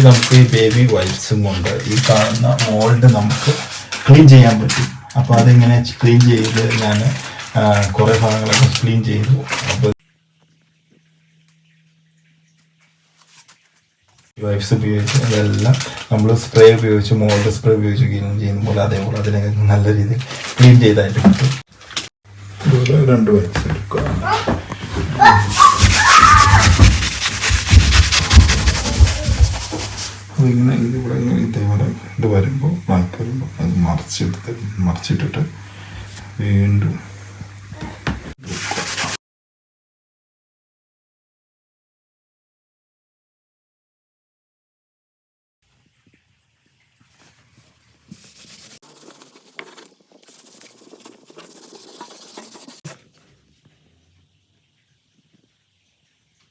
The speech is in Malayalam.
നമുക്ക് ഈ ബേബി വൈപ്സും കൊണ്ട് ഈ കാണുന്ന മോൾഡ് നമുക്ക് ക്ലീൻ ചെയ്യാൻ പറ്റും. അപ്പോൾ അതിങ്ങനെ ക്ലീൻ ചെയ്ത് ഞാൻ കുറേ ഭാഗങ്ങളൊക്കെ ക്ലീൻ ചെയ്തു. അപ്പോൾ വൈപ്സ് ഉപയോഗിച്ച് അതെല്ലാം നമ്മൾ സ്പ്രേ ഉപയോഗിച്ച് മോൾഡ് സ്പ്രേ ഉപയോഗിച്ച് ക്ലീൻ ചെയ്യുമ്പോൾ അതേപോലെ അതിനെ നല്ല രീതിയിൽ ക്ലീൻ ചെയ്തായിട്ട് കിട്ടും. ഇതുപോലെ 2 വൈപ്സ് എടുക്കുക. ഇങ്ങനെ ഇതിവിടെ ഇതേപോലെ ഇത് വരുമ്പോൾ വായ്പ വരുമ്പോൾ അത് മറിച്ചിട്ടിട്ട് വീണ്ടും